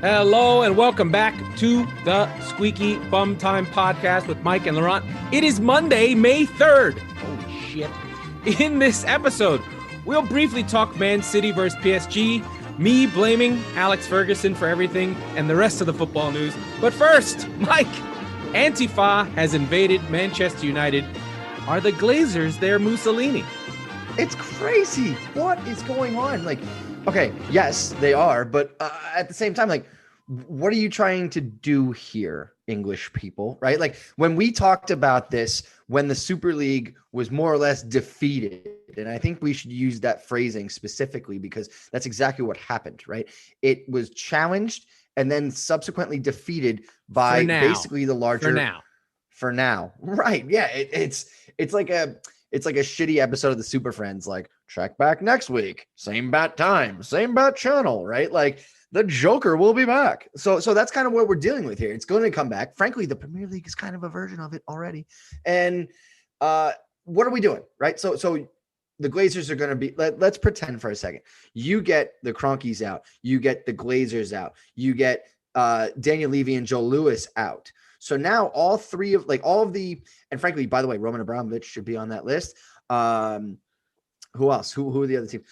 Hello and welcome back to the Squeaky Bum Time Podcast with Mike and Laurent. It is Monday, May 3rd. Holy shit. In this episode, we'll briefly talk Man City versus PSG, me blaming Alex Ferguson for everything, and the rest of the football news. But first, Mike, Antifa has invaded Manchester United. Are the Glazers their Mussolini? It's crazy. What is going on? Okay, yes, they are. But at the same time, what are you trying to do here, English people, right? When we talked about this, when the Super League was more or less defeated, and I think we should use that phrasing specifically because that's exactly what happened, right? It was challenged and then subsequently defeated by basically the larger... For now. Right. Yeah. It's like a shitty episode of the Super Friends, check back next week, same bat time, same bat channel, right? The Joker will be back. So that's kind of what we're dealing with here. It's going to come back. Frankly, the Premier League is kind of a version of it already. And what are we doing? Right. So the Glazers are going to be, let's pretend for a second. You get the Cronkies out. You get the Glazers out. You get Daniel Levy and Joe Lewis out. So now all three of and frankly, by the way, Roman Abramovich should be on that list. Who else? Who are the other teams?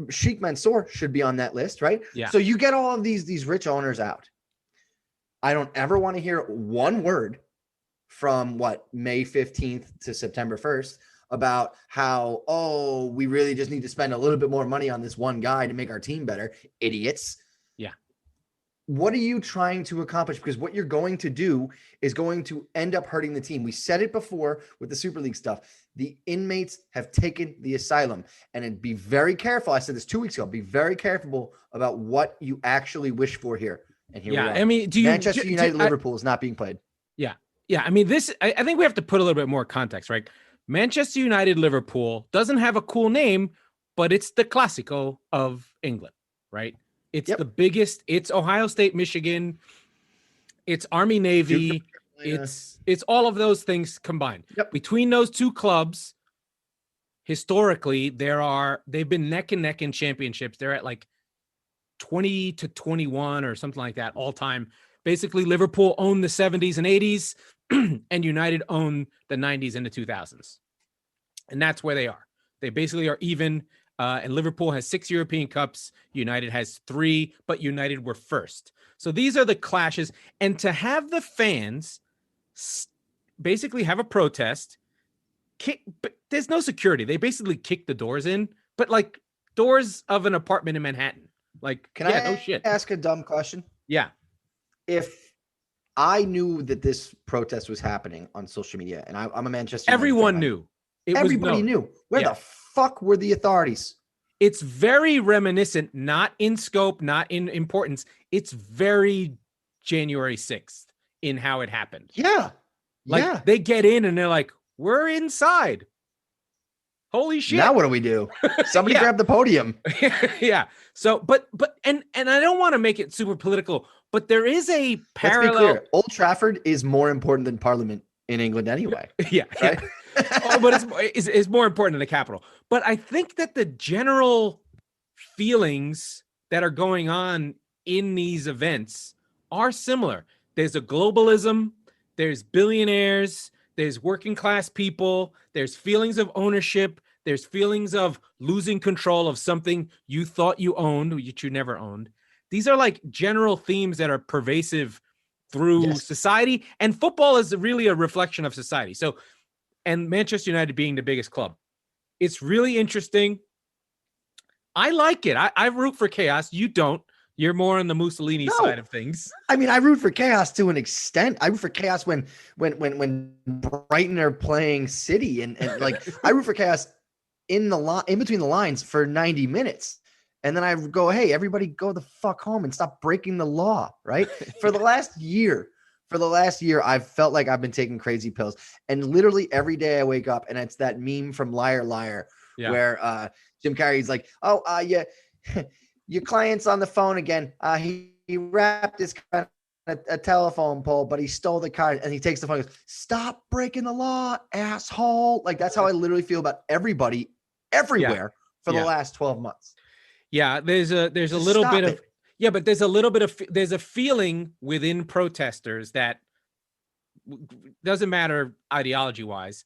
Sheikh Mansour should be on that list, right? Yeah. So you get all of these rich owners out. I don't ever want to hear one word from May 15th to September 1st about how, we really just need to spend a little bit more money on this one guy to make our team better. Idiots. Yeah. What are you trying to accomplish? Because what you're going to do is going to end up hurting the team. We said it before with the Super League stuff. The Inmates have taken the Asylum. And be very careful. I said this 2 weeks ago. Be very careful about what you actually wish for here. And here we are. I mean, Manchester United Liverpool is not being played. Yeah. Yeah. I mean, I think we have to put a little bit more context, right? Manchester United Liverpool doesn't have a cool name, but it's the Classico of England, right? It's the biggest. It's Ohio State, Michigan. It's Army, Navy. It's all of those things combined. Yep. Between those two clubs, historically, they've been neck and neck in championships. They're at 20 to 21 or something like that all time. Basically, Liverpool owned the 70s and 80s, and United owned the 90s and the 2000s. And that's where they are. They basically are even. And Liverpool has 6 European Cups. United has 3, but United were first. So these are the clashes. And to have the fans basically have a protest, but there's no security. They basically kick the doors in, but doors of an apartment in Manhattan. No shit. Ask a dumb question? Yeah. If I knew that this protest was happening on social media, and I'm a Manchester United everyone fan, knew. Everybody knew. Where the fuck were the authorities? It's very reminiscent, not in scope, not in importance. It's very January 6th in how it happened. Yeah. They get in and they're like, we're inside. Holy shit. Now what do we do? Somebody grab the podium. Yeah. So, but I don't want to make it super political, but there is a parallel. Let's be clear. Old Trafford is more important than Parliament in England anyway. Yeah. Right? But it's more important than the capital. But I think that the general feelings that are going on in these events are similar. There's a globalism, there's billionaires, there's working class people, there's feelings of ownership, there's feelings of losing control of something you thought you owned, which you never owned. These are general themes that are pervasive through society, and football is really a reflection of society. So, and Manchester United being the biggest club, it's really interesting. I like it. I root for chaos. You don't. You're more on the Mussolini side of things. I mean, I root for chaos to an extent. I root for chaos when Brighton are playing City, and I root for chaos in between the lines for 90 minutes. And then I go, hey, everybody go the fuck home and stop breaking the law, right? For the last year, I've felt like I've been taking crazy pills. And literally every day I wake up and it's that meme from Liar Liar where Jim Carrey's like, your client's on the phone again. He wrapped his car on a telephone pole, but he stole the card. And he takes the phone and goes, stop breaking the law, asshole. That's how I literally feel about everybody everywhere for the last 12 months. Yeah, there's a little bit of Yeah, but there's a little bit of there's a feeling within protesters that doesn't matter ideology wise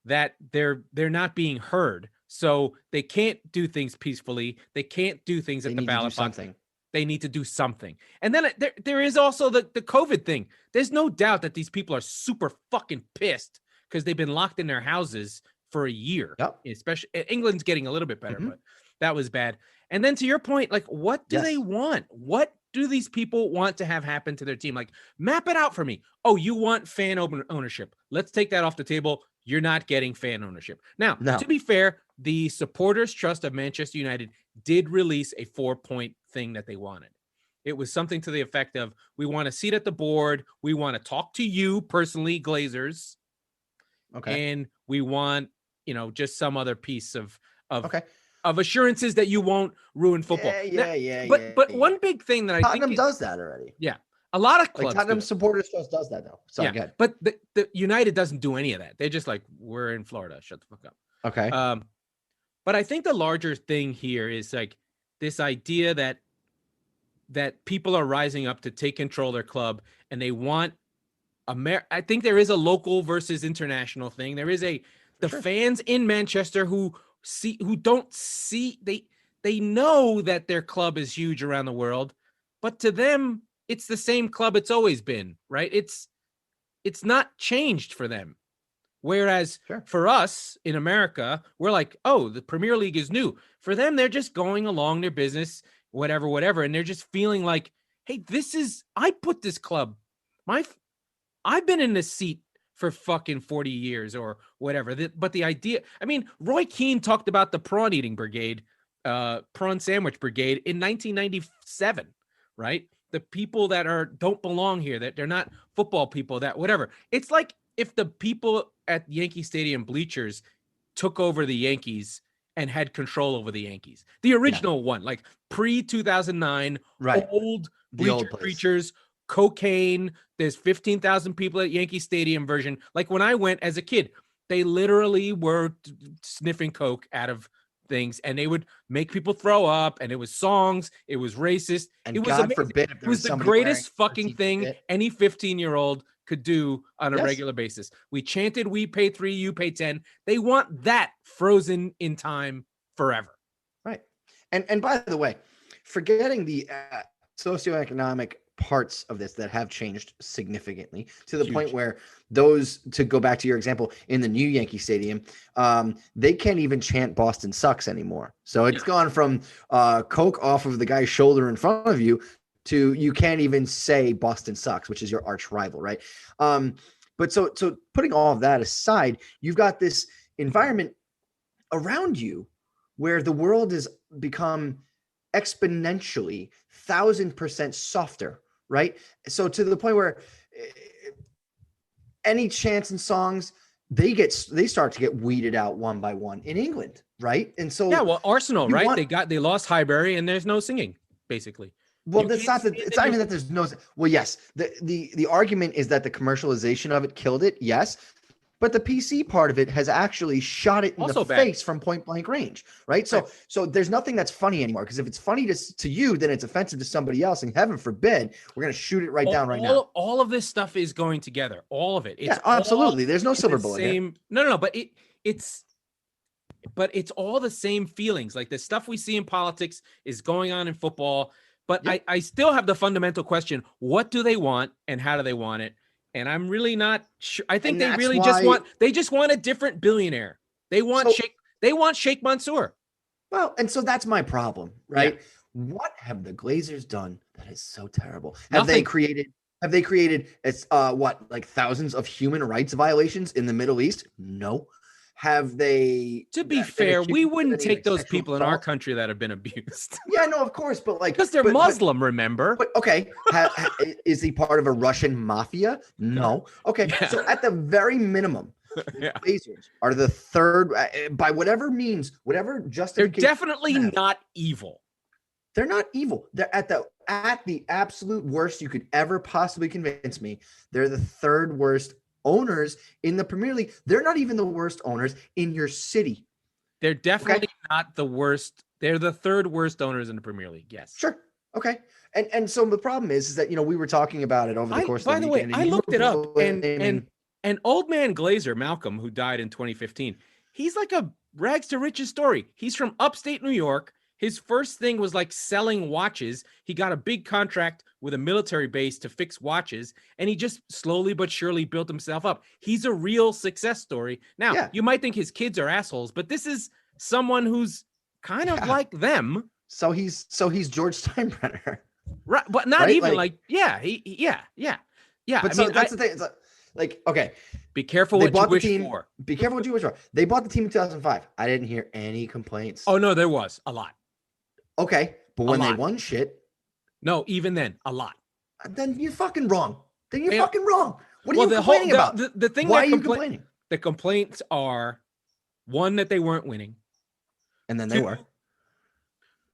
that they're not being heard. So they can't do things peacefully. They can't do things at the ballot box. They need to do something. And then there is also the COVID thing. There's no doubt that these people are super fucking pissed because they've been locked in their houses for a year. Yep. Especially England's getting a little bit better, but that was bad. And then to your point, like, what do they want? What do these people want to have happen to their team? Like, map it out for me. Oh, you want fan ownership. Let's take that off the table. You're not getting fan ownership. Now, to be fair, the Supporters Trust of Manchester United did release a 4-point thing that they wanted. It was something to the effect of, we want a seat at the board. We want to talk to you personally, Glazers. Okay. And we want, just some other piece of assurances that you won't ruin football. But one big thing that Tottenham does that already. Yeah. A lot of clubs. Tottenham Supporters Trust does that though. So good. But the United doesn't do any of that. They're just like, we're in Florida. Shut the fuck up. Okay. But I think the larger thing here is like this idea that people are rising up to take control of their club, and they want I think there is a local versus international thing. There is the fans in Manchester who don't see, they know that their club is huge around the world, but to them, it's the same club it's always been, right? It's not changed for them. Whereas for us in America, we're like, oh, the Premier League is new. For them, they're just going along their business, whatever. And they're just feeling like, hey, I put this club, I've been in this seat for fucking 40 years or whatever. But the idea, Roy Keane talked about the prawn eating brigade, prawn sandwich brigade in 1997, right? The people that don't belong here, that they're not football people, that whatever. It's like if the people at Yankee Stadium bleachers took over the Yankees and had control over the Yankees. The original one, like pre-2009, old bleacher creatures, cocaine. There's 15,000 people at Yankee Stadium version. Like when I went as a kid, they literally were sniffing coke out of things, and they would make people throw up, and it was songs, it was racist. And it was God amazing. forbid It was the greatest fucking thing any 15-year-old could do on a regular basis. We chanted, we pay 3, you pay 10. They want that frozen in time forever. Right. And by the way, forgetting the socioeconomic parts of this that have changed significantly to the point where those, to go back to your example, in the new Yankee Stadium, they can't even chant Boston sucks anymore. So it's gone from coke off of the guy's shoulder in front of you to you can't even say Boston sucks, which is your arch rival, right? But so putting all of that aside, you've got this environment around you where the world has become exponentially 1,000% softer, right? So to the point where any chants and songs, they start to get weeded out one by one in England, right? And so Arsenal, right? They lost Highbury, and there's no singing, basically. Well, it's not even that there's no. Well, yes, the argument is that the commercialization of it killed it. Yes. But the PC part of it has actually shot it in the face from point blank range, right? So there's nothing that's funny anymore, because if it's funny to you, then it's offensive to somebody else, and heven forbid, we're going to shoot it down right now. All of this stuff is going together, all of it. It's absolutely. There's no silver bullet here. No, but it's all the same feelings. Like the stuff we see in politics is going on in football, but I still have the fundamental question: what do they want, and how do they want it? And I'm really not sure. I think they really just want a different billionaire. They want Sheikh Mansour. Well, and so that's my problem, right? Yeah. What have the Glazers done that is so terrible? Have they created like thousands of human rights violations in the Middle East? No. Have they? To be fair, we wouldn't take those people in our country that have been abused. Yeah, no, of course, but like because they're Muslim, remember? But okay, is he part of a Russian mafia? No. Okay, so at the very minimum, the Glazers are the third by whatever means, whatever justification. They're definitely not evil. They're not evil. They're at the absolute worst you could ever possibly convince me. They're the third worst owners in the Premier League. They're not even the worst owners in your city. They're definitely not the worst. They're the third worst owners in the Premier League. Yes. Sure. Okay. And so the problem is that, we were talking about it over the course of the weekend. I looked it up, and old man Glazer, Malcolm, who died in 2015, he's like a rags to riches story. He's from upstate New York. His first thing was like selling watches. He got a big contract with a military base to fix watches, and he just slowly but surely built himself up. He's a real success story. Now, you might think his kids are assholes, but this is someone who's kind of like them. So he's George Steinbrenner. Right, but not even yeah. But that's the thing. It's like, okay, be careful what you wish for. Be careful what you wish for. They bought the team in 2005. I didn't hear any complaints. Oh no, there was a lot. Okay, but when they won shit, no, even then, a lot. Then you're fucking wrong. Fucking wrong. What are you complaining about? The thing. Why are you complaining? The complaints are, one, that they weren't winning, and then they were.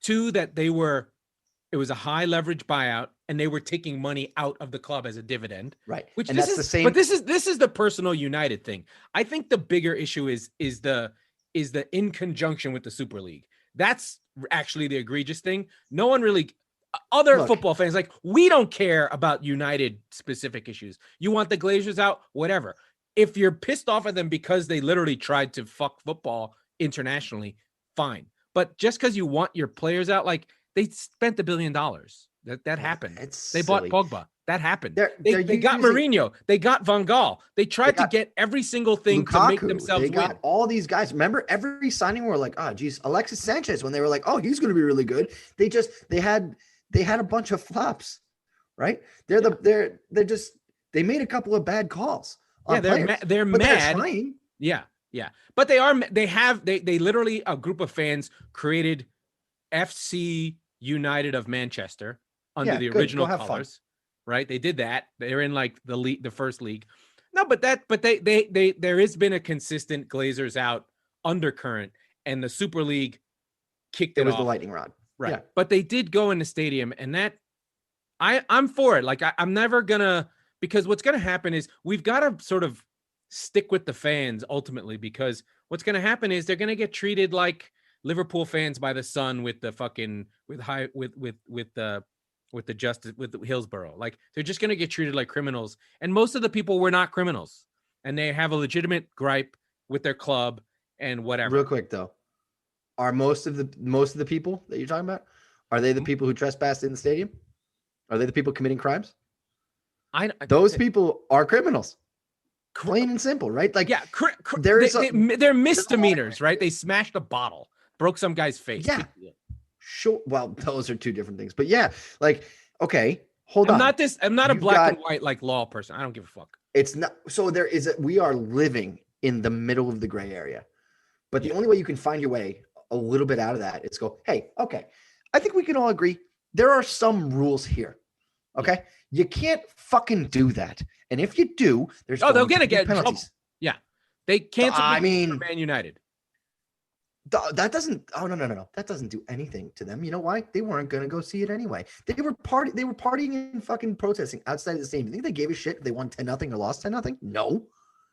Two, that it was a high leverage buyout, and they were taking money out of the club as a dividend. Right. Which and that's the same. But this is the personal United thing. I think the bigger issue is the in conjunction with the Super League. That's actually the egregious thing. No one really, football fans, like, we don't care about United specific issues. You want the Glazers out, whatever. If you're pissed off at them because they literally tried to fuck football internationally, fine. But just because you want your players out, like, they spent $1 billion. That happened. They bought Pogba. That happened. They got Mourinho. They got Van Gaal. They tried to get every single thing Lukaku, to make themselves win. They got all these guys. Remember, every signing were like, oh, geez, Alexis Sanchez, when they were like, oh, he's going to be really good. They had a bunch of flops, right? They made a couple of bad calls. They're mad. Yeah. But they literally, a group of fans created FC United of Manchester under the original colors. Right, they did that. They're in like the first league. No, but there has been a consistent Glazers out undercurrent, and the Super League kicked it off. It was the lightning rod, right? Yeah. But they did go in the stadium, and that I'm for it. Like, I'm never gonna, because what's gonna happen is we've got to sort of stick with the fans ultimately, because what's gonna happen is they're gonna get treated like Liverpool fans by the Sun with the fucking with Hillsborough. Like, they're just going to get treated like criminals. And most of the people were not criminals, and they have a legitimate gripe with their club and whatever. Real quick though, are most of the people that you're talking about, are they the people who trespassed in the stadium? Are they the people committing crimes? Those people are criminals. Plain and simple, right? Like, yeah, they're misdemeanors, right? They smashed a bottle, broke some guy's face. Yeah. Sure. Well, those are two different things, but yeah, like, okay, hold on. I'm not a black and white like law person. I don't give a fuck. It's not. So we are living in the middle of the gray area, but the only way you can find your way a little bit out of that is go, hey, okay, I think we can all agree there are some rules here. Okay. You can't fucking do that. And if you do, there's they're gonna get penalties. Trouble. Yeah. They canceled Man United. That doesn't. Oh no! That doesn't do anything to them. You know why? They weren't going to go see it anyway. They were partying and fucking protesting outside of the stadium. You think they gave a shit if they won 10-0 or lost 10-0? No.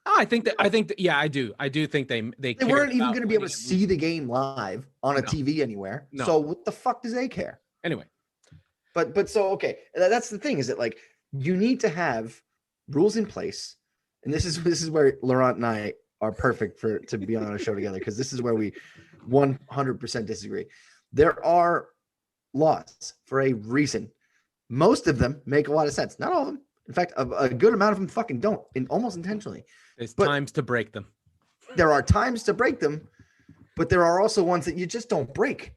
Oh, I think that. Yeah, I do. I do think they weren't even going to be able to see the game live on a TV anywhere. No. So what the fuck does they care? Anyway. But so okay, that's the thing. Is that, like, you need to have rules in place, and this is where Laurent and I are perfect to be on a show together, because this is where we 100% disagree. There are laws for a reason. Most of them make a lot of sense. Not all of them. In fact, a good amount of them fucking don't, almost intentionally. There's times to break them. There are times to break them, but there are also ones that you just don't break,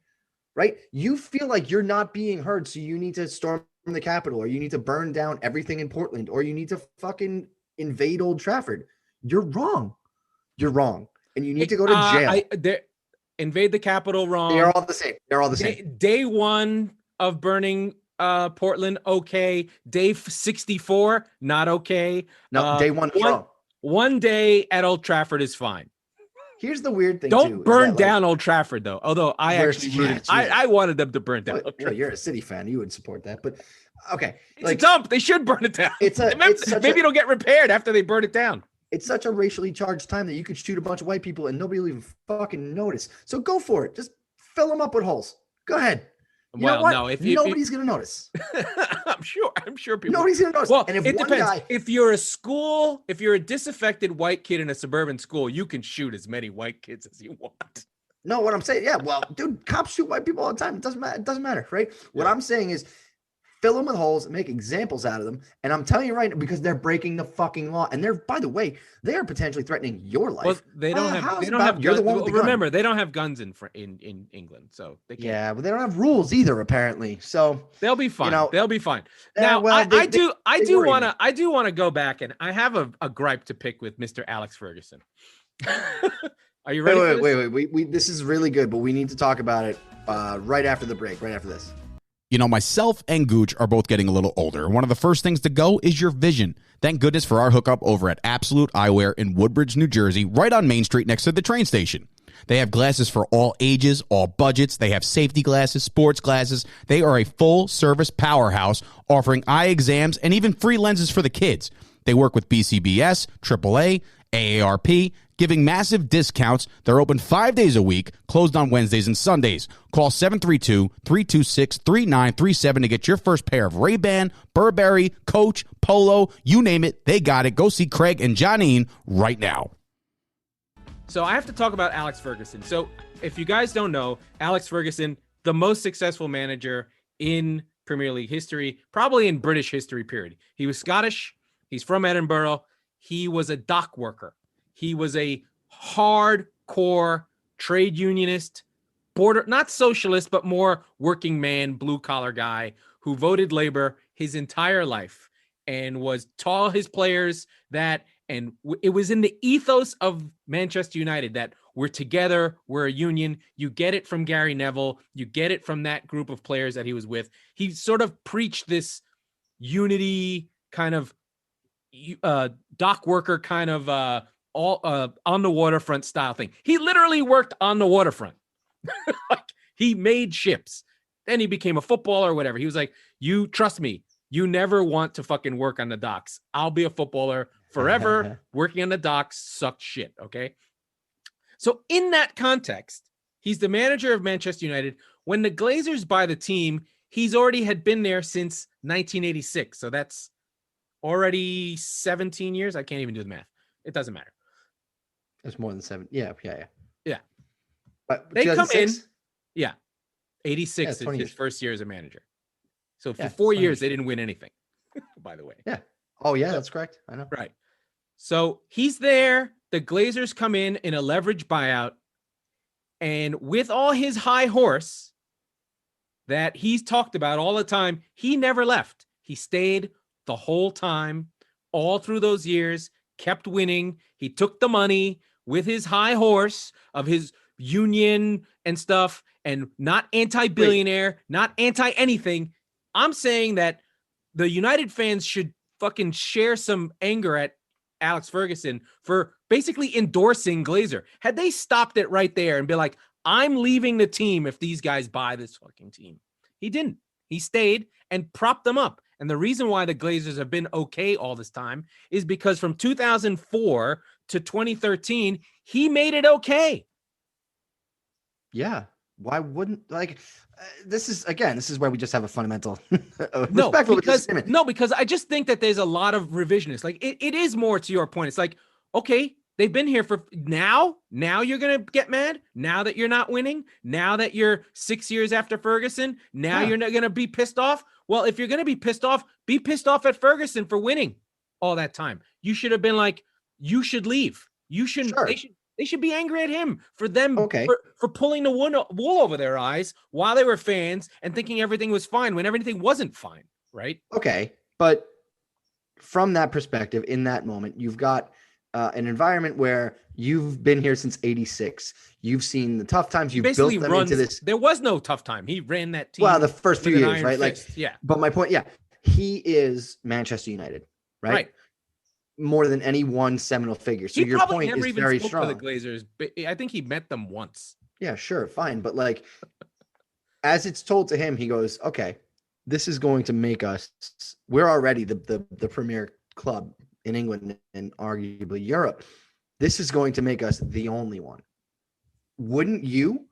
right? You feel like you're not being heard, so you need to storm the Capitol, or you need to burn down everything in Portland, or you need to fucking invade Old Trafford. You're wrong. You're wrong. And you need to go to jail. Invade the Capitol, wrong. They're all the same. They're all the same. Day one of burning Portland, okay. Day 64, not okay. No, day one, wrong. One day at Old Trafford is fine. Here's the weird thing. Don't burn down Old Trafford, though. Although I wanted them to burn down. You're a City fan. You would support that. But okay. It's a dump. They should burn it down. Maybe it'll get repaired after they burn it down. It's such a racially charged time that you could shoot a bunch of white people and nobody will even fucking notice. So go for it. Just fill them up with holes. Go ahead. You know what? no, if Nobody's going to notice. I'm sure people. Nobody's going to notice. Well, and if it one depends. guy, If you're a disaffected white kid in a suburban school, you can shoot as many white kids as you want. no, what I'm saying, yeah, well, dude, cops shoot white people all the time. It doesn't matter. It doesn't matter, right? What I'm saying is, fill them with holes and make examples out of them. And I'm telling you right now, because they're breaking the fucking law. And they're, by the way, they are potentially threatening your life. Well, they don't have you're guns. the one with the Remember, gun. they don't have guns in England, so they can't. Yeah, but they don't have rules either, apparently. So they'll be fine. They'll be fine. Now, well, I do worry me. want to go back, and I have a gripe to pick with Mr. Alex Ferguson. Are you ready? Wait. This is really good, but we need to talk about it right after the break, right after this. You know, myself and Gooch are both getting a little older. One of the first things to go is your vision. Thank goodness for our hookup over at Absolute Eyewear in Woodbridge, New Jersey, right on Main Street next to the train station. They have glasses for all ages, all budgets. They have safety glasses, sports glasses. They are a full-service powerhouse offering eye exams and even free lenses for the kids. They work with BCBS, AAA, AARP, giving massive discounts. They're open 5 days a week, closed on Wednesdays and Sundays. Call 732-326-3937 to get your first pair of Ray-Ban, Burberry, Coach, Polo, you name it, they got it. Go see Craig and Johnine right now. So I have to talk about Alex Ferguson. So if you guys don't know, Alex Ferguson, the most successful manager in Premier League history, probably in British history, period. He was Scottish. He's from Edinburgh. He was a dock worker. He was a hardcore trade unionist, not socialist, but more working man, blue collar guy who voted Labor his entire life and was taught his players that. And it was in the ethos of Manchester United that we're together, we're a union. You get it from Gary Neville. You get it from that group of players that he was with. He sort of preached this unity kind of dock worker kind of all on the waterfront style thing. He literally worked on the waterfront. Like, he made ships. Then he became a footballer or whatever. He was like, you trust me, you never want to fucking work on the docks. I'll be a footballer forever. Working on the docks sucked shit. Okay. So in that context, he's the manager of Manchester United. When the Glazers buy the team, he's already had been there since 1986. So that's already 17 years. I can't even do the math. It doesn't matter. It's more than 7. Yeah. But they come in. Yeah. 86 is his first year as a manager. So for 4 years, they didn't win anything, by the way. Yeah. Oh, yeah, that's correct. I know. Right. So he's there. The Glazers come in a leverage buyout. And with all his high horse that he's talked about all the time, he never left. He stayed the whole time, all through those years, kept winning. He took the money with his high horse of his union and stuff, and not anti-billionaire, not anti-anything. I'm saying that the United fans should fucking share some anger at Alex Ferguson for basically endorsing Glazer. Had they stopped it right there and be like, I'm leaving the team if these guys buy this fucking team. He didn't. He stayed and propped them up. And the reason why the Glazers have been okay all this time is because from 2004 to 2013, he made it okay. Yeah. Why wouldn't, like, this is where we just have a fundamental because I just think that there's a lot of revisionist. Like it is more to your point. It's like, okay, they've been here for now you're going to get mad now that you're not winning, now that you're 6 years after Ferguson, you're not going to be pissed off. Well, if you're going to be pissed off at Ferguson for winning all that time. You should have been like, you should leave. You shouldn't, sure. They should be angry at him for them for pulling the wool over their eyes while they were fans and thinking everything was fine when everything wasn't fine, right? Okay, but from that perspective, in that moment, you've got an environment where you've been here since '86. You've seen the tough times. You've built them into this. There was no tough time. He ran that team. Well, the first few years, right? Fist. Like, yeah. But my point, he is Manchester United, right? More than any one seminal figure. So your point is very strong. For the Glazers, but I think he met them once. Yeah, sure, fine, but like, as it's told to him, he goes, "Okay, this is going to make us. We're already the premier club in England and arguably Europe. This is going to make us the only one. Wouldn't you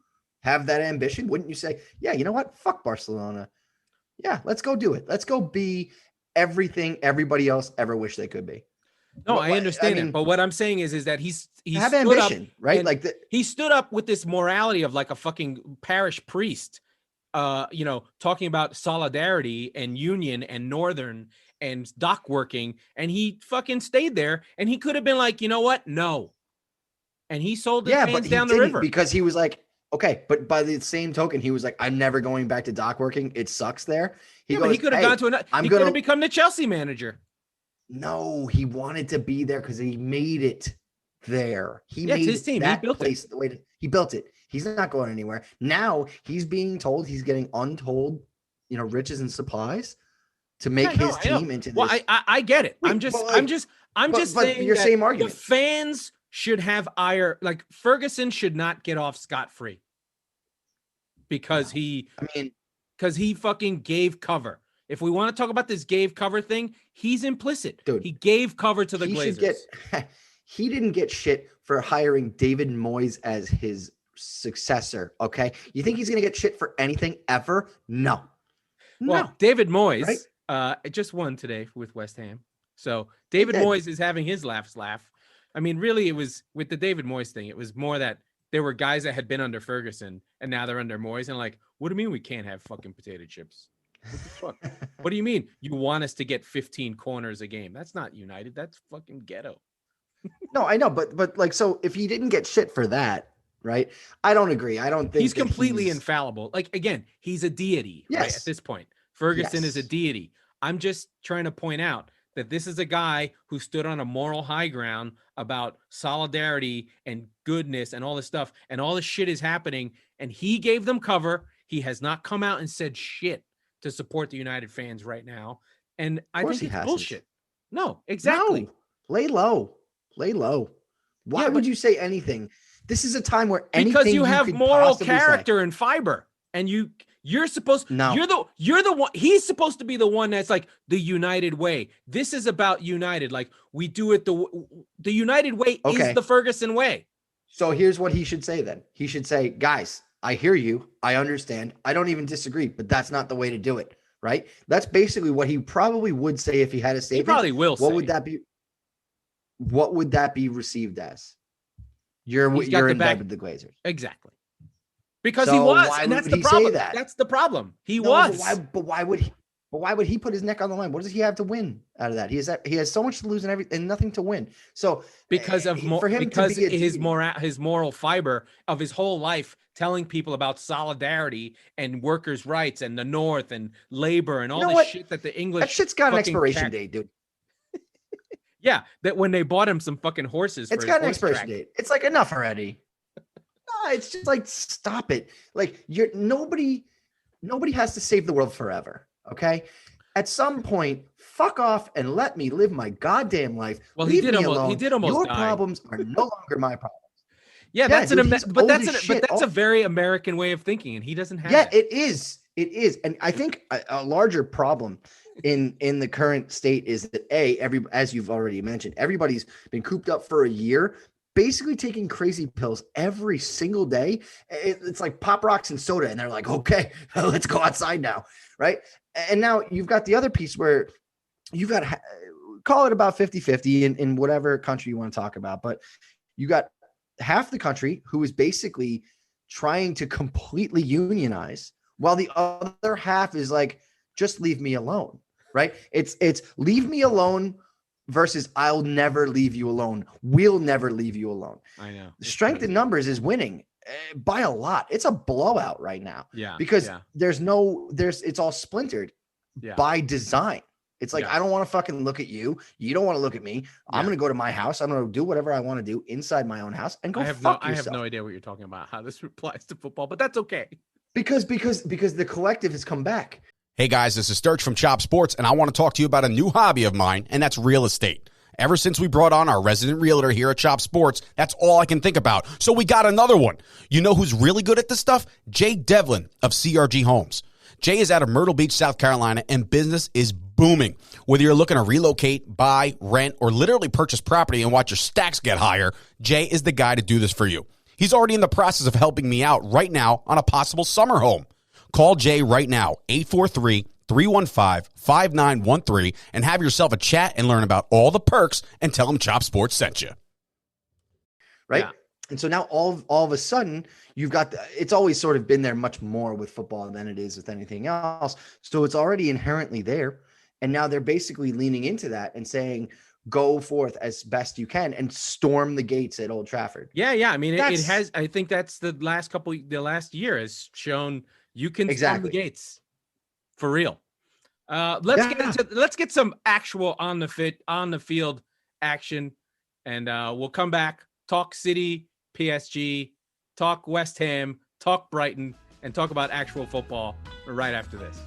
have that ambition? Wouldn't you say, yeah, you know what? Fuck Barcelona. Yeah, let's go do it. Let's go be everything everybody else ever wished they could be. No, I understand it. But what I'm saying is that he's have ambition, right? Like he stood up with this morality of like a fucking parish priest, talking about solidarity and union and northern and dock working, and he fucking stayed there, and he could have been like, you know what? No. And he sold his fans down the river because he was like, okay, but by the same token, he was like, I'm never going back to dock working. It sucks there. But he could have gone to another. He could have become the Chelsea manager. No, he wanted to be there because he made it there. He made his team. That he built place it. The way he built it. He's not going anywhere. Now he's being told he's getting untold, riches and supplies to make his team into this. Well, I get it. I'm just saying your that same argument. The fans should have ire. Like Ferguson should not get off scot-free because he fucking gave cover. If we want to talk about this gave cover thing, he's implicit. Dude, he gave cover to the Glazers. He didn't get shit for hiring David Moyes as his successor, okay? You think he's going to get shit for anything ever? No. Well, David Moyes just won today with West Ham. So David Moyes is having his laugh. I mean, really, it was with the David Moyes thing. It was more that there were guys that had been under Ferguson and now they're under Moyes. And like, what do you mean we can't have fucking potato chips? What the fuck? What do you mean you want us to get 15 corners a game? That's not United. That's fucking ghetto. No, I know, but like, so if he didn't get shit for that, right? I don't agree. I don't think he's completely infallible. Like, again, he's a deity, right? At this point, Ferguson is a deity. I'm just trying to point out that this is a guy who stood on a moral high ground about solidarity and goodness and all this stuff, and all this shit is happening, and he gave them cover. He has not come out and said shit to support the United fans right now. And I think it's bullshit. No, exactly. No. Lay low. Why would you say anything? This is a time where because you have moral character and fiber, and you're supposed. No, you're the one. He's supposed to be the one that's like the United way. This is about United. Like we do it the United way is the Ferguson way. So here's what he should say then. He should say, guys, I hear you. I understand. I don't even disagree, but that's not the way to do it, right? That's basically what he probably would say if he had a statement. He probably will say. What would that be? What would that be received as? You're in bed with the Glazers. Exactly. Because he was, and that's the problem. That's the problem. He was. But why would he put his neck on the line? What does he have to win out of that? He has so much to lose and nothing to win. So because his moral fiber of his whole life, telling people about solidarity and workers' rights and the North and labor and all this shit that the English that shit's got an expiration date, dude. Yeah, that when they bought him some fucking horses. It's got an expiration date. It's like enough already. No, it's just like stop it. Like nobody has to save the world forever. Okay, at some point, fuck off and let me live my goddamn life. Well, he did almost Your die. Problems are no longer my problems. Yeah, that's a very American way of thinking, and he doesn't have. Yeah, it is, and I think a larger problem in the current state is that as you've already mentioned, everybody's been cooped up for a year, basically taking crazy pills every single day. It's like Pop Rocks and soda, and they're like, okay, let's go outside now, right? And now you've got the other piece where you've got call it about 50-50 in whatever country you want to talk about, but you got half the country who is basically trying to completely unionize, while the other half is like, just leave me alone, right? It's leave me alone versus I'll never leave you alone. We'll never leave you alone. I know. Strength in numbers is winning by a lot. It's a blowout right now. Yeah. Because it's all splintered by design. It's like, I don't want to fucking look at you. You don't want to look at me. I'm going to go to my house. I'm going to do whatever I want to do inside my own house and go fuck yourself. I have no idea what you're talking about, how this applies to football, but that's okay. Because the collective has come back. Hey guys, this is Sturch from Chop Sports, and I want to talk to you about a new hobby of mine, and that's real estate. Ever since we brought on our resident realtor here at Chop Sports, that's all I can think about. So we got another one. You know who's really good at this stuff? Jay Devlin of CRG Homes. Jay is out of Myrtle Beach, South Carolina, and business is booming. Whether you're looking to relocate, buy, rent, or literally purchase property and watch your stacks get higher, Jay is the guy to do this for you. He's already in the process of helping me out right now on a possible summer home. Call Jay right now, 843-315-5913, and have yourself a chat and learn about all the perks and tell him Chop Sports sent you. Right? Yeah. And so now all of a sudden you've got it's always sort of been there much more with football than it is with anything else. So it's already inherently there. And now they're basically leaning into that and saying, go forth as best you can and storm the gates at Old Trafford. Yeah. I mean, it has. I think that's the last year has shown you can storm the gates for real. Let's get some actual on the field action, and we'll come back, talk City, PSG, talk West Ham, talk Brighton, and talk about actual football right after this.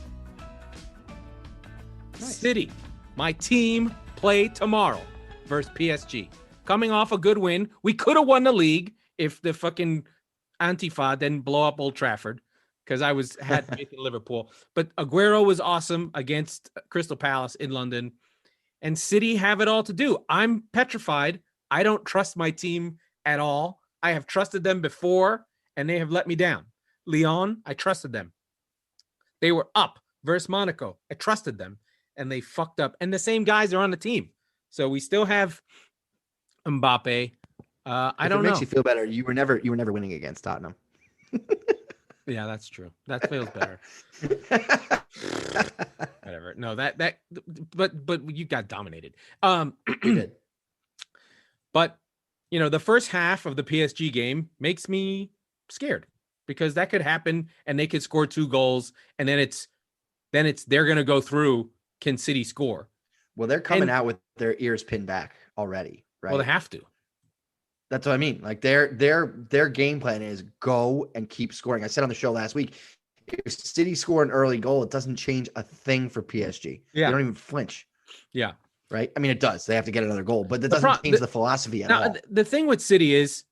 Nice. City, my team, play tomorrow versus PSG. Coming off a good win. We could have won the league if the fucking Antifa didn't blow up Old Trafford, because I had faith in Liverpool. But Aguero was awesome against Crystal Palace in London. And City have it all to do. I'm petrified. I don't trust my team at all. I have trusted them before, and they have let me down. Lyon, I trusted them. They were up versus Monaco. I trusted them, and they fucked up. And the same guys are on the team. So we still have Mbappe. I don't know. It makes you feel better. You were never winning against Tottenham. Yeah, that's true. That feels better. Whatever. No, but you got dominated. You did. But the first half of the PSG game makes me scared, because that could happen and they could score 2 goals, and then they're gonna go through. Can City score? Well, they're coming out with their ears pinned back already, right? Well, they have to. That's what I mean. Like their game plan is go and keep scoring. I said on the show last week, if City score an early goal, it doesn't change a thing for PSG. Yeah. They don't even flinch. Yeah. Right? I mean, it does. They have to get another goal, but that doesn't change the philosophy at all. The thing with City is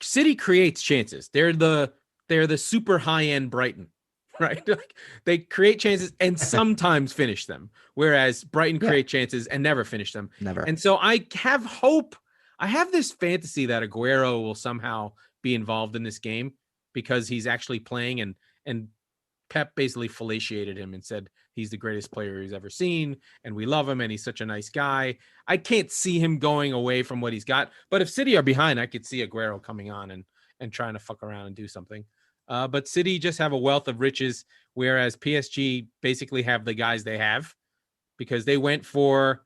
City creates chances. They're the super high-end Brighton, right? Like, they create chances and sometimes finish them, whereas Brighton create chances and never finish them. Never. And so I have hope. I have this fantasy that Aguero will somehow be involved in this game, because he's actually playing, and Pep basically fellatiated him and said he's the greatest player he's ever seen, and we love him, and he's such a nice guy. I can't see him going away from what he's got, but if City are behind, I could see Aguero coming on and trying to fuck around and do something. But City just have a wealth of riches, whereas PSG basically have the guys they have, because they went for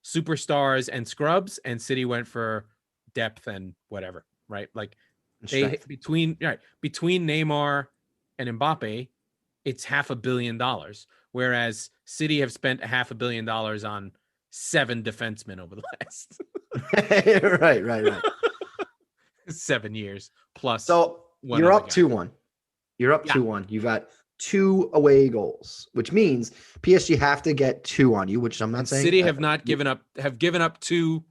superstars and scrubs, and City went for depth and whatever, right? Like between Neymar and Mbappe, it's $500 million, whereas City have spent $500 million on 7 defensemen over the last right 7 years plus. So you're up 2-1. You're up 2-1. You've got 2 away goals, which means PSG have to get 2 on you, which I'm not saying. City have given up 2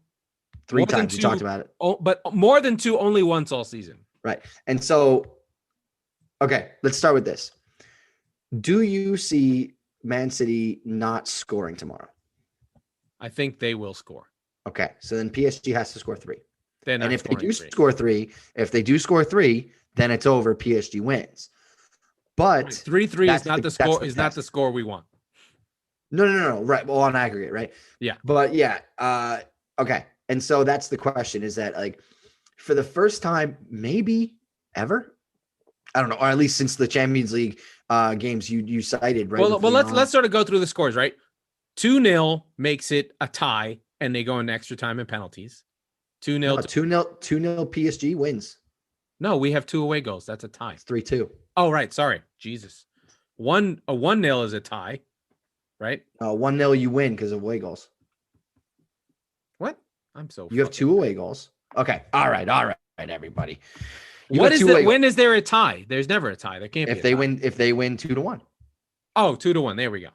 3 times. You talked about it. But more than 2 only once all season. Right. And so, okay, let's start with this. Do you see Man City not scoring tomorrow? I think they will score. Okay. So then PSG has to score 3. And if they do score 3, then it's over. PSG wins. But 3-3 is not the score. Is not the score we want. No. Right. Well, on aggregate, right? Yeah. But yeah. Okay. And so that's the question: is that, like, for the first time, maybe ever, I don't know, or at least since the Champions League games you cited, right? Well, let's sort of go through the scores, right? 2-0 makes it a tie, and they go into extra time and penalties. 2-0. 2-0 PSG wins. No, we have 2 away goals. That's a tie. It's 3-2. Oh, right. Sorry. Jesus. 1-0 is a tie, right? 1-0 you win because of away goals. What? I'm so. You have 2 away goals. Okay. All right, everybody. When is there a tie? There's never a tie. There can't be. If they win 2-1. Oh, 2-1. There we go.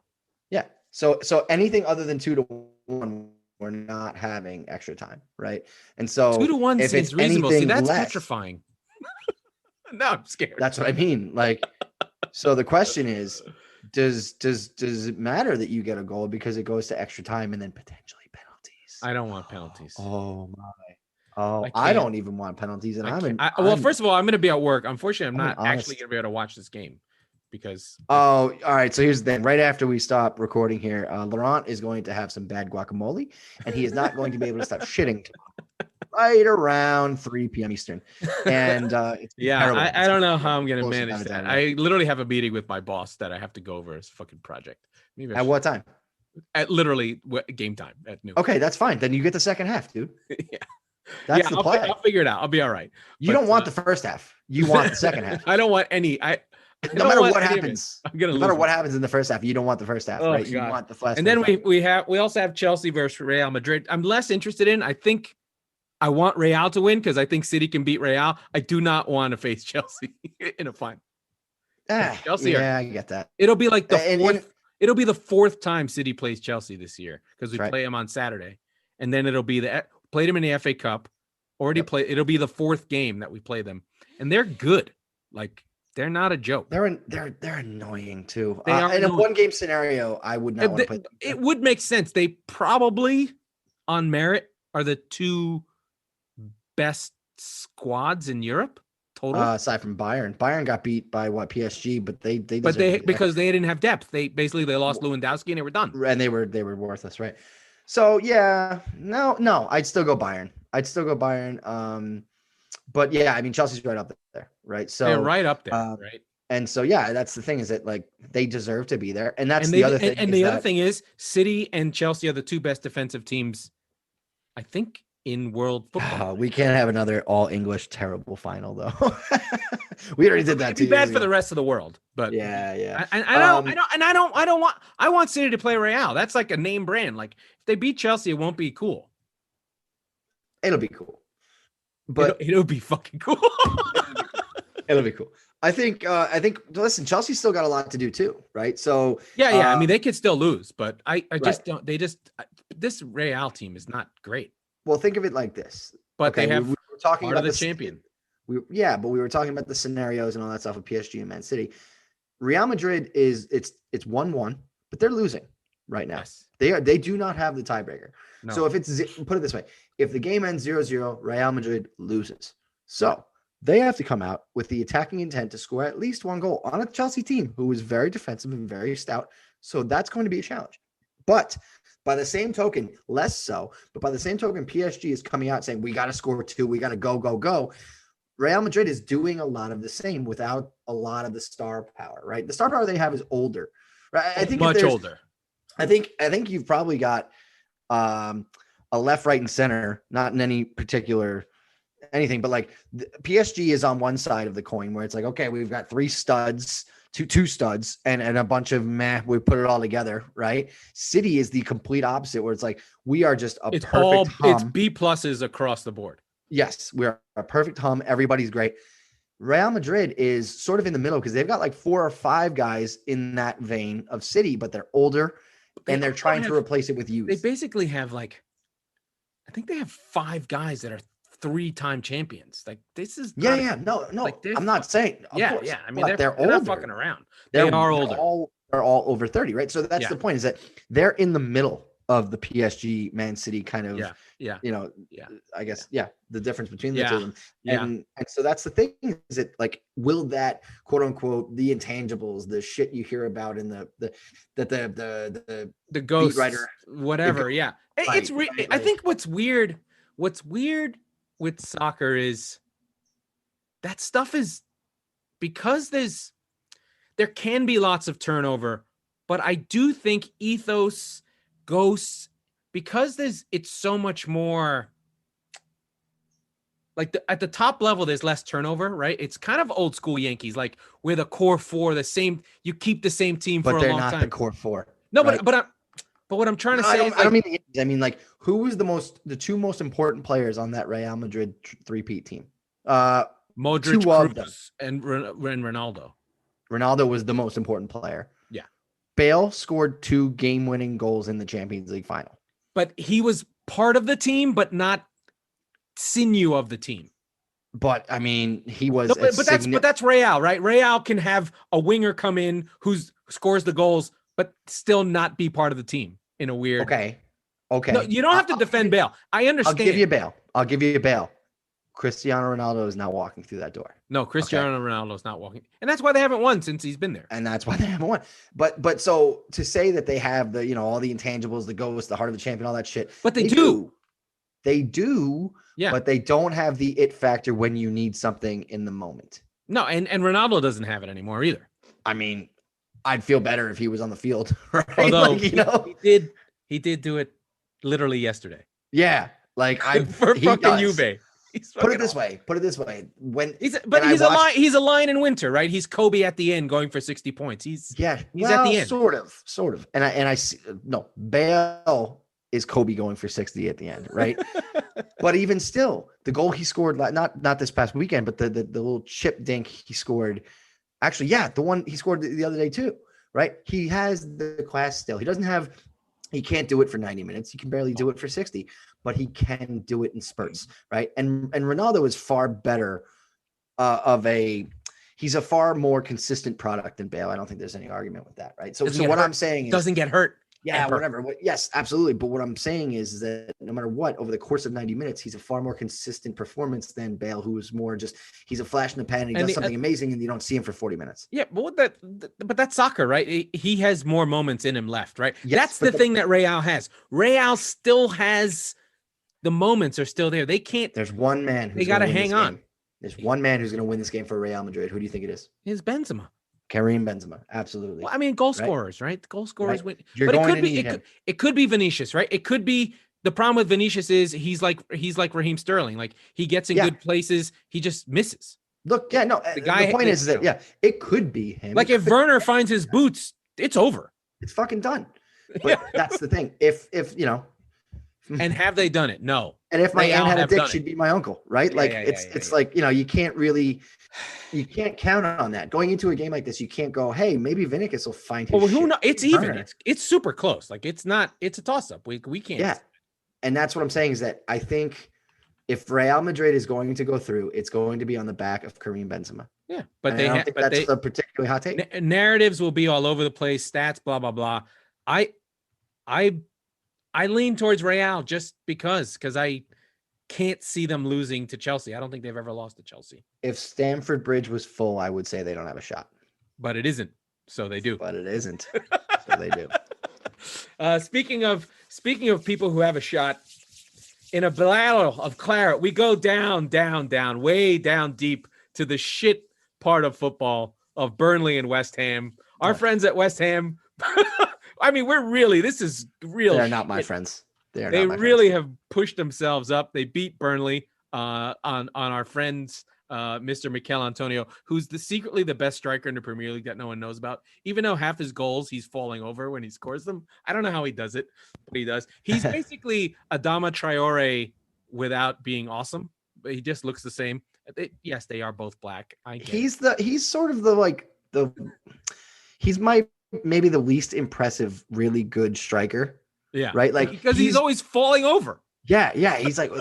Yeah. So anything other than 2-1, we're not having extra time, right? And so 2-1 seems reasonable. See, that's petrifying. No, I'm scared. That's what I mean. Like, so the question is, does it matter that you get a goal because it goes to extra time and then potentially penalties? I don't want penalties. Oh my. Oh, I I don't even want penalties, and well, first of all, I'm going to be at work. Unfortunately, I'm not honest. actually going to be able to watch this game because. Oh, all right. So here's the thing. Right after we stop recording here, Laurent is going to have some bad guacamole, and he is not going to be able to stop shitting right around 3 p.m. Eastern. And it's terrible. I don't know how I'm going to Close manage to that. time. I literally have a meeting with my boss that I have to go over his fucking project. Maybe At what time? At literally game time at noon. Okay, that's fine. Then you get the second half, dude. Yeah. That's the play. I'll figure it out. I'll be all right. You don't want the first half. You want the second half. I don't want any. No matter what happens, I'm gonna no matter what happens in the first half, you don't want the first half, right? God. You want the last. And then we also have Chelsea versus Real Madrid. I'm less interested in. I think I want Real to win because I think City can beat Real. I do not want to face Chelsea in a final. Chelsea, yeah, I get that. It'll be like it'll be the fourth time City plays Chelsea this year because we play them on Saturday, and then it'll be played them in the FA Cup. It'll be the fourth game that we play them, and they're good. Like they're not a joke. They're annoying too. They are in a one game scenario, I would not want to play them. It would make sense. They probably, on merit, are the two best squads in Europe total. Aside from Bayern. Bayern got beat by PSG, but they because they didn't have depth. They lost Lewandowski and they were done. And they were worthless, right? So yeah, no, I'd still go Bayern. But yeah, I mean Chelsea's right up there, right? So they're right up there, right? And so yeah, that's the thing is that like they deserve to be there, and that's the other thing. And the other thing is City and Chelsea are the two best defensive teams, I think, in world football. We can't have another all English terrible final though. We already did that. It'd be bad for the rest of the world, but yeah. I want City to play Real. That's like a name brand. Like if they beat Chelsea, it won't be cool. It'll be cool, but it'll be fucking cool. It'll be cool. I think. Listen, Chelsea's still got a lot to do too, right? So yeah. I mean, they could still lose, but I just don't. This Real team is not great. Well, think of it like this. But they have. We were talking about the champion. But we were talking about the scenarios and all that stuff with PSG and Man City. Real Madrid it's 1-1, but they're losing right now. Yes. They do not have the tiebreaker. No. So if put it this way, if the game ends 0-0, Real Madrid loses. So they have to come out with the attacking intent to score at least one goal on a Chelsea team who is very defensive and very stout. So that's going to be a challenge. But by the same token, less so, but by the same token, PSG is coming out saying, we got to score 2. We got to go. Real Madrid is doing a lot of the same without a lot of the star power, right? The star power they have is older, right? I think much older. I think you've probably got a left, right, and center, not in any particular anything, but like PSG is on one side of the coin where it's like, okay, we've got 3 studs, two studs, and a bunch of we put it all together, right? City is the complete opposite, where it's like we are just perfect hum. It's B pluses across the board. Yes, we're a perfect hum. Everybody's great. Real Madrid is sort of in the middle because they've got like 4 or 5 guys in that vein of City, but they're older and they're trying to replace it with youth. They basically have I think they have 5 guys that are 3-time champions. Like this is no. Like I'm not saying. Of course, I mean they're older. not fucking around. They are older. They're all over 30, right? So that's the point, is that they're in the middle of the PSG Man City kind of, I guess, the difference between the two of them. And so that's the thing, is it like, will that quote unquote, the intangibles, the shit you hear about in the ghost writer, whatever. I think what's weird with soccer is that stuff is because there can be lots of turnover, but I do think ethos, ghosts, because it's so much more like at the top level, there's less turnover, right? It's kind of old school Yankees, like where the core 4, the same, you keep the same team for a long time. But they're not the core 4. No, right? but what I'm trying to say I don't mean the Yankees. I mean, like, who was the 2 most important players on that Real Madrid 3-peat team? Modric, 2 and Ronaldo. Ronaldo was the most important player. Yeah. Bale scored 2 game-winning goals in the Champions League final. But he was part of the team, but not sinew of the team. But I mean, he was. But that's Real, right? Real can have a winger come in who scores the goals, but still not be part of the team in a weird. Okay. Okay. No, you don't have to defend Bale. I understand. I'll give you a bail. Cristiano Ronaldo is not walking through that door. No, Cristiano Ronaldo's not walking. And that's why they haven't won since he's been there. And that's why they haven't won. But so to say that they have the, all the intangibles, the ghost, the heart of the champion, all that shit. But they do. They do. Yeah. But they don't have the it factor when you need something in the moment. No, and Ronaldo doesn't have it anymore either. I mean, I'd feel better if he was on the field. Right? Although he did do it literally yesterday. Yeah. Like for fucking Juve. Put it this way. He's a lion in winter, right? He's Kobe at the end going for 60 points. He's at the end. Sort of. And I see Bale is Kobe going for 60 at the end, right? But even still, the goal he scored, not this past weekend, but the little chip dink he scored. Actually, the one he scored the other day too, right? He has the class still. He can't do it for 90 minutes. He can barely do it for 60, but he can do it in spurts, right? And Ronaldo is far better he's a far more consistent product than Bale. I don't think there's any argument with that, right? So what I'm saying is doesn't get hurt. Yeah, whatever. Yes, absolutely. But what I'm saying is that no matter what, over the course of 90 minutes, he's a far more consistent performance than Bale, who is more just he's a flash in the pan and he does something amazing, and you don't see him for 40 minutes. Yeah, but that's soccer, right? He has more moments in him left, right? Yes, that's the thing that Real has. Real still has the moments are still there. They can't. There's one man who's they got to hang on. There's one man who's going to win this game for Real Madrid. Who do you think it is? It's Benzema. Karim Benzema, absolutely. Well, I mean, goal scorers, right? Goal scorers win. But it could be Vinicius, right? It could be the problem with Vinicius is he's like Raheem Sterling. Like he gets in good places, he just misses. Look, the point is that it could be him. Like if Werner finds his boots, it's over. It's fucking done. But that's the thing. If and have they done it? No. And if my aunt had a dick, she'd be my uncle, right? It's like, you can't count on that. Going into a game like this, you can't go, hey, maybe Vinicius will find his who knows? It's even. It's super close. Like it's a toss-up. We can't. Yeah. And that's what I'm saying is that I think if Real Madrid is going to go through, it's going to be on the back of Karim Benzema. Yeah. But that's a particularly hot take. Narratives will be all over the place, stats, blah, blah, blah. I lean towards Real just because I can't see them losing to Chelsea. I don't think they've ever lost to Chelsea. If Stamford Bridge was full, I would say they don't have a shot. But it isn't, so they do. But it isn't, so they do. Speaking of people who have a shot, in a battle of claret, we go down, way down deep to the shit part of football of Burnley and West Ham. Our friends at West Ham. I mean, this is real. They're not my friends. They really have pushed themselves up. They beat Burnley on our friends, Mr. Mikel Antonio, who's secretly the best striker in the Premier League that no one knows about. Even though half his goals, he's falling over when he scores them. I don't know how he does it, but he does. He's basically Adama Traore without being awesome, but he just looks the same. Yes, they are both black. He's sort of he's maybe the least impressive, really good striker. Yeah. Right. Like because he's always falling over. Yeah. Yeah. He's like,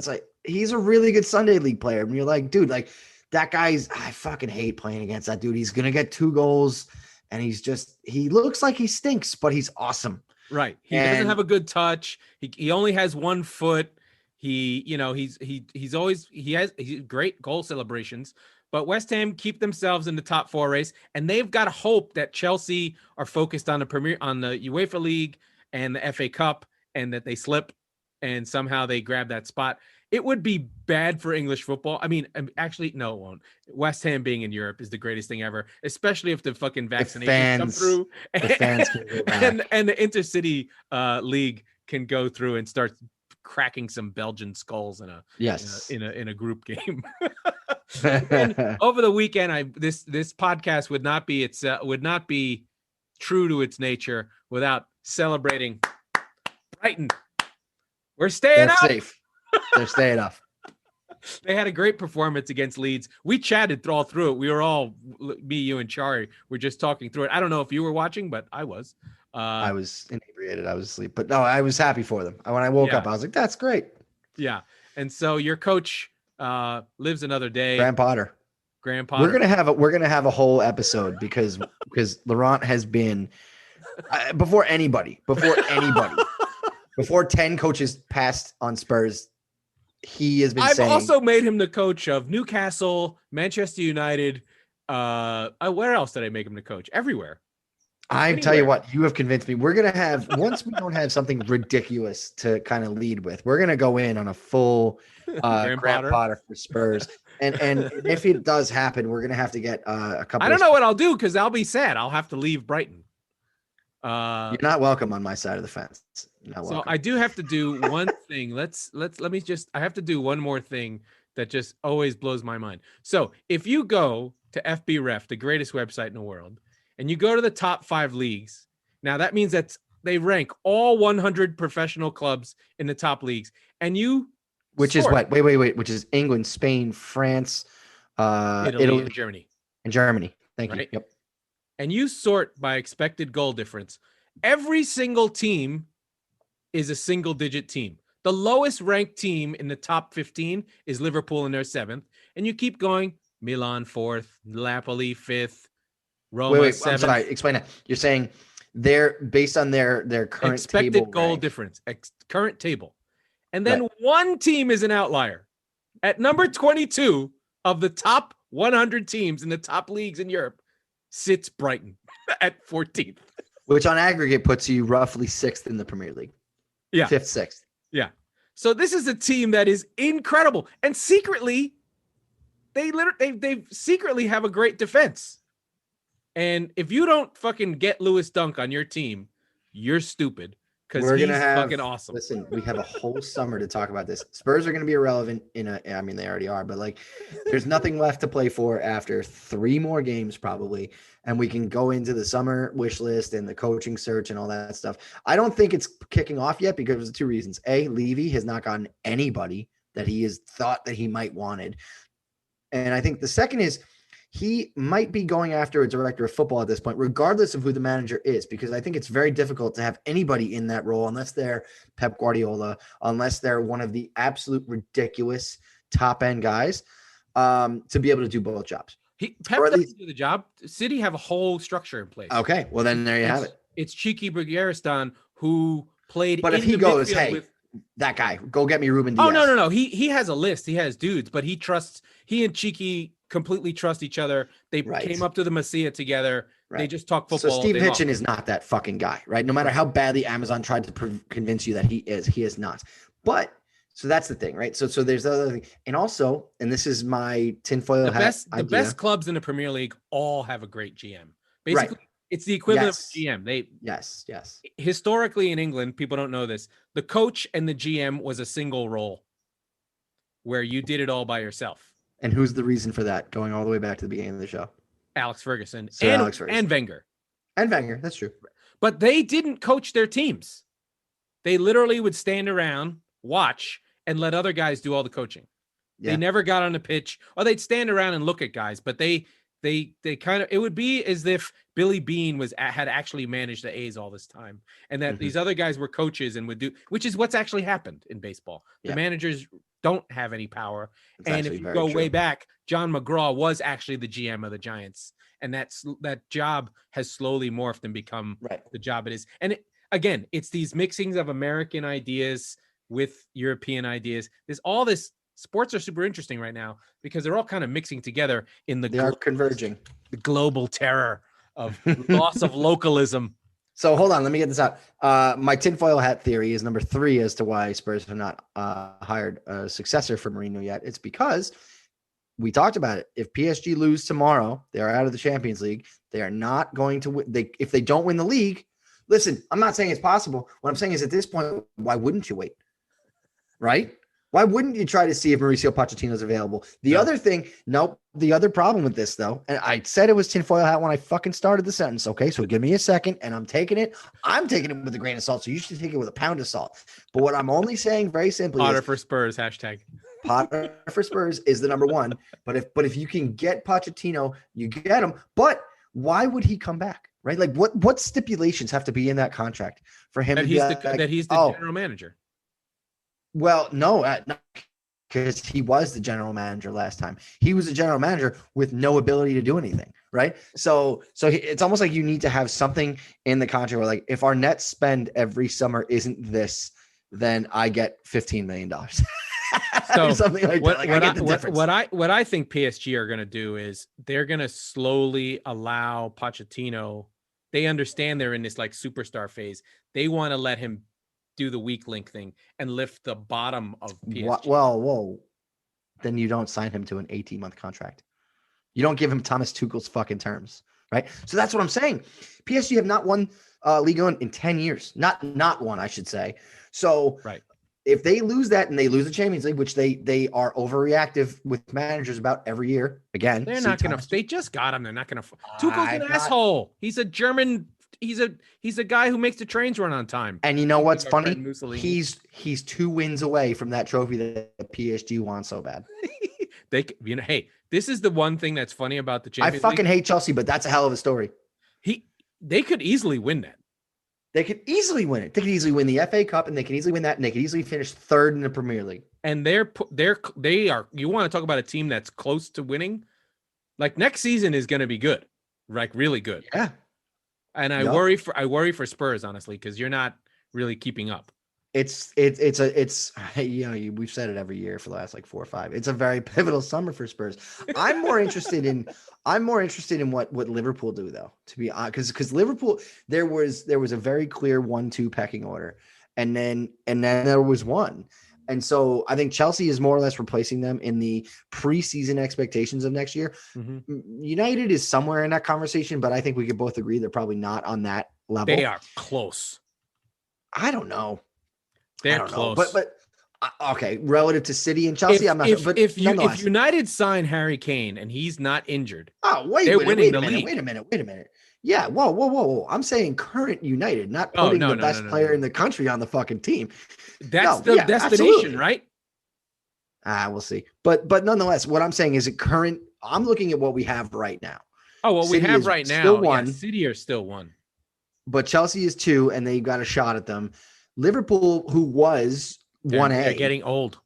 he's a really good Sunday league player. And you're like, dude, like that I fucking hate playing against that dude. He's going to get 2 goals and he looks like he stinks, but he's awesome. Right. He doesn't have a good touch. He only has 1 foot. He has great goal celebrations. But West Ham keep themselves in the top 4 race, and they've got hope that Chelsea are focused on the UEFA League and the FA Cup, and that they slip and somehow they grab that spot. It would be bad for English football. I mean, actually, no, it won't. West Ham being in Europe is the greatest thing ever, especially if the fucking vaccinations come through and the Intercity League can go through and start cracking some Belgian skulls in a group game. And over the weekend, this podcast would not be true to its nature without celebrating Brighton. We're staying up. Safe. They're staying up. They had a great performance against Leeds. We chatted all through it. We were all, me, you, and Chari, were just talking through it. I don't know if you were watching, but I was. I was inebriated. I was asleep. But no, I was happy for them. When I woke up, I was like, that's great. Yeah. And so your coach lives another day. Graham Potter. We're gonna have a whole episode because Laurent has been before anybody before 10 coaches passed on Spurs, he has been I've saying. also made him the coach of Newcastle, Manchester United. Where else did I make him the coach? Everywhere. I tell you what, you have convinced me. We're going to have, once we don't have something ridiculous to kind of lead with, we're going to go in on a full Graham Potter for Spurs. And if it does happen, we're going to have to get a couple. I don't know what I'll do because I'll be sad. I'll have to leave Brighton. You're not welcome on my side of the fence. So I do have to do one thing. Let me just, I have to do one more thing that just always blows my mind. So if you go to FBref, the greatest website in the world, and you go to the top 5 leagues, now that means that they rank all 100 professional clubs in the top leagues, and you which is what? Wait. Which is England, Spain, France, Italy, and Germany. And Germany. Thank you. Yep. And you sort by expected goal difference. Every single team is a single-digit team. The lowest ranked team in the top 15 is Liverpool, and they're 7th. And you keep going. Milan 4th, Napoli 5th. Roma, wait, 7th. I'm sorry. Explain that. You're saying they're based on their current expected table goal rank. difference, current table. And then one team is an outlier. At number 22 of the top 100 teams in the top leagues in Europe sits Brighton at 14th. Which on aggregate puts you roughly 6th in the Premier League. Yeah. 5th, 6th. Yeah. So this is a team that is incredible. And secretly, they secretly have a great defense. And if you don't fucking get Lewis Dunk on your team, you're stupid because he's fucking awesome. Listen, we have a whole summer to talk about this. Spurs are going to be irrelevant they already are, but like there's nothing left to play for after 3 more games probably. And we can go into the summer wish list and the coaching search and all that stuff. I don't think it's kicking off yet because of 2 reasons. A, Levy has not gotten anybody that he has thought that he might wanted. And I think the second is he might be going after a director of football at this point, regardless of who the manager is, because I think it's very difficult to have anybody in that role unless they're Pep Guardiola, unless they're one of the absolute ridiculous top end guys to be able to do both jobs. Pep doesn't do the job. City have a whole structure in place. Okay, well then there you have it. It's Cheeky Bergeristan who played. But if he goes, hey, that guy, go get me Ruben Diaz. Oh no. He has a list. He has dudes, but he and Cheeky completely trust each other. They came up to the Masia together. Right. They just talk football. So Steve Hitchen is not that fucking guy, right? No matter how badly Amazon tried to convince you that he is not. But so that's the thing, right? So there's the other thing. And also, and this is my tinfoil hat idea. The best clubs in the Premier League all have a great GM. Basically, it's the equivalent of GM. Yes. Historically in England, people don't know this. The coach and the GM was a single role where you did it all by yourself. And who's the reason for that? Going all the way back to the beginning of the show. Alex Ferguson and Wenger. And Wenger, that's true. But they didn't coach their teams. They literally would stand around, watch, and let other guys do all the coaching. Yeah. They never got on the pitch, or they'd stand around and look at guys, but they kind of, it would be as if Billy Beane had actually managed the A's all this time, and that these other guys were coaches and would do, which is what's actually happened in baseball. The managers don't have any power. It's and if you go way back, John McGraw was actually the GM of the Giants, and that job has slowly morphed and become the job it is. And again, it's these mixings of American ideas with European ideas. There's all this. Sports are super interesting right now because they're all kind of mixing together in they are converging. The global terror of loss of localism. So hold on, let me get this out. My tinfoil hat theory is number 3 as to why Spurs have not hired a successor for Mourinho yet. It's because we talked about it. If PSG lose tomorrow, they are out of the Champions League. They are not going to win. If they don't win the league, listen, I'm not saying it's possible. What I'm saying is at this point, why wouldn't you wait? Right? Why wouldn't you try to see if Mauricio Pochettino is available? The other problem with this, though, and I said it was tinfoil hat when I fucking started the sentence, okay? So give me a second, and I'm taking it with a grain of salt, so you should take it with a pound of salt. But what I'm only saying very simply Potter for Spurs, hashtag. Potter for Spurs is the number 1. But if you can get Pochettino, you get him. But why would he come back, right? Like, what stipulations have to be in that contract for him that he's the general manager? Well, no, because he was the general manager last time. He was a general manager with no ability to do anything, right? So it's almost like you need to have something in the contract where, like, if our net spend every summer isn't this, then I get $15 million. So something like that. Like, I get the difference. What I think PSG are going to do is they're going to slowly allow Pochettino. They understand they're in this like superstar phase. They want to let him do the weak link thing and lift the bottom of PSG. Whoa. Then you don't sign him to an 18-month contract. You don't give him Thomas Tuchel's fucking terms, right? So that's what I'm saying. PSG have not won Ligue 1 in 10 years. Not one, I should say. So right. If they lose that and they lose the Champions League, which they are overreactive with managers about every year, again, they're not going to. They just got him. They're not going to. Tuchel's an asshole. He's a German. He's a guy who makes the trains run on time. And you know what's funny? He's 2 wins away from that trophy that PSG wants so bad. Hey, this is the one thing that's funny about the Champions League. I fucking League. hate Chelsea, but that's a hell of a story. They could easily win that. They could easily win it. They could easily win the FA Cup, and they could easily win that, and they could easily finish 3rd in the Premier League. And they are. You want to talk about a team that's close to winning? Like next season is going to be good, like really good. Yeah. And I worry for Spurs honestly because you're not really keeping up. It's you know, we've said it every year for the last like 4 or 5. It's a very pivotal summer for Spurs. I'm more interested in what Liverpool do though, to be honest, because Liverpool there was a very clear 1-2 pecking order, and then there was one. And so I think Chelsea is more or less replacing them in the preseason expectations of next year. Mm-hmm. United is somewhere in that conversation, but I think we could both agree they're probably not on that level. They are close. I don't know. They're close. But okay, relative to City and Chelsea, I'm not sure. But if United sign Harry Kane and he's not injured, wait a minute. Yeah, whoa. I'm saying current United, not putting the best player in the country on the fucking team. That's the destination, absolutely. Right? We'll see. But nonetheless, what I'm saying is current. I'm looking at what we have right now. Oh, what City we have right now, still one. Yeah, City are still 1. But Chelsea is 2, and they got a shot at them. Liverpool, who was 1A, they're getting old.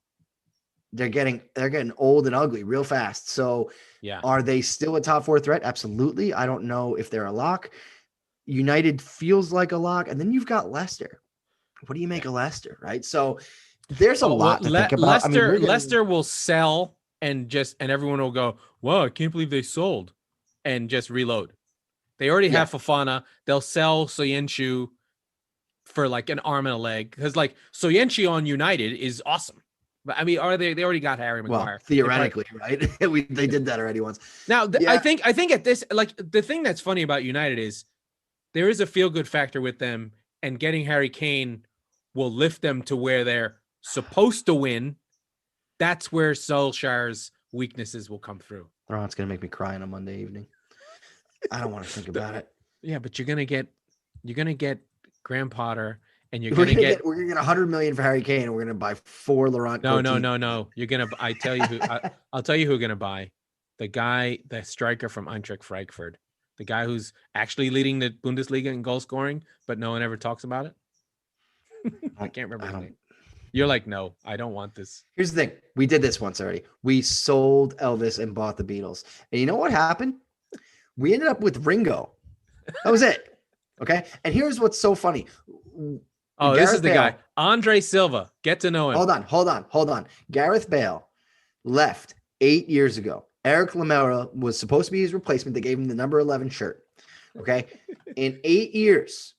They're getting old and ugly real fast. So, yeah, are they still a top 4 threat? Absolutely. I don't know if they're a lock. United feels like a lock, and then you've got Leicester. What do you make of Leicester, right? So, there's a lot to think about. Leicester will sell and everyone will go, "Whoa, I can't believe they sold," and just reload. They already have Fofana. They'll sell Soyuncu for like an arm and a leg because like Soyuncu on United is awesome. But I mean, they already got Harry Maguire. Well, theoretically, right? They did that already once. Now, I think at this, like the thing that's funny about United is there is a feel good factor with them, and getting Harry Kane will lift them to where they're supposed to win. That's where Solskjaer's weaknesses will come through. Laurent's gonna make me cry on a Monday evening. I don't want to think about it. Yeah, but you're gonna get Graham Potter, and we're gonna get $100 million for Harry Kane, and we're gonna buy 4 Laurent. No. You're gonna. I'll tell you who we're gonna buy. The striker from Eintracht Frankfurt, the guy who's actually leading the Bundesliga in goal scoring, but no one ever talks about it. I can't remember his name. You're like, no, I don't want this. Here's the thing: we did this once already. We sold Elvis and bought the Beatles, and you know what happened? We ended up with Ringo. That was it. Okay. And here's what's so funny. Oh, Gareth this is the guy. Andre Silva. Get to know him. Hold on. Gareth Bale left 8 years ago. Eric Lamela was supposed to be his replacement. They gave him the number 11 shirt. Okay. In 8 years,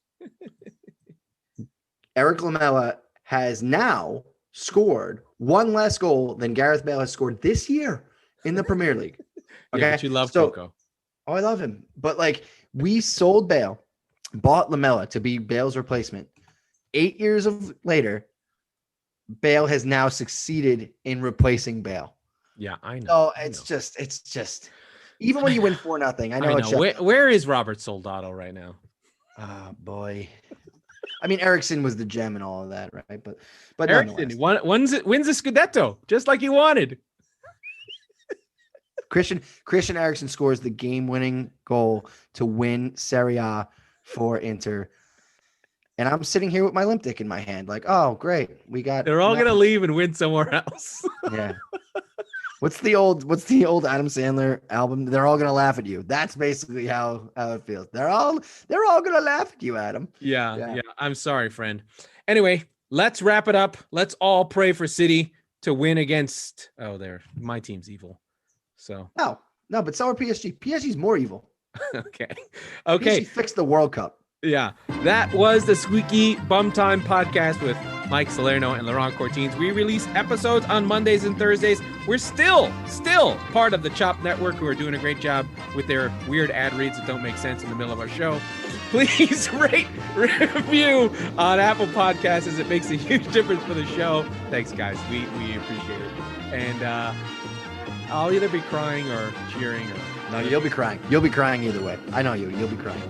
Eric Lamela has now scored 1 less goal than Gareth Bale has scored this year in the Premier League. Okay. Yeah, but you love Coco. Oh, I love him. But like we sold Bale, bought Lamela to be Bale's replacement. 8 years later, Bale has now succeeded in replacing Bale. Yeah, I know. So it's just even when you win 4-0, I know. Where is Robert Soldado right now? Oh boy. I mean, Eriksson was the gem and all of that, right? But Eriksson wins a Scudetto just like he wanted. Christian Eriksen scores the game-winning goal to win Serie A for Inter. And I'm sitting here with my limp dick in my hand, like, oh, great. They're all gonna leave and win somewhere else. Yeah. What's the old Adam Sandler album? They're all gonna laugh at you. That's basically how it feels. They're all gonna laugh at you, Adam. Yeah. I'm sorry, friend. Anyway, let's wrap it up. Let's all pray for City to win against. My team's evil. So no, but so are PSG. PSG's more evil. okay. PSG fixed the World Cup. Yeah, that was the Squeaky Bum Time Podcast with Mike Salerno and Laurent Cortines. We release episodes on Mondays and Thursdays. We're still part of the Chop Network, who are doing a great job with their weird ad reads that don't make sense in the middle of our show. Please rate, review on Apple Podcasts, as it makes a huge difference for the show. Thanks, guys. We appreciate it. And I'll either be crying or cheering. No, you'll be crying. You'll be crying either way. I know you. You'll be crying.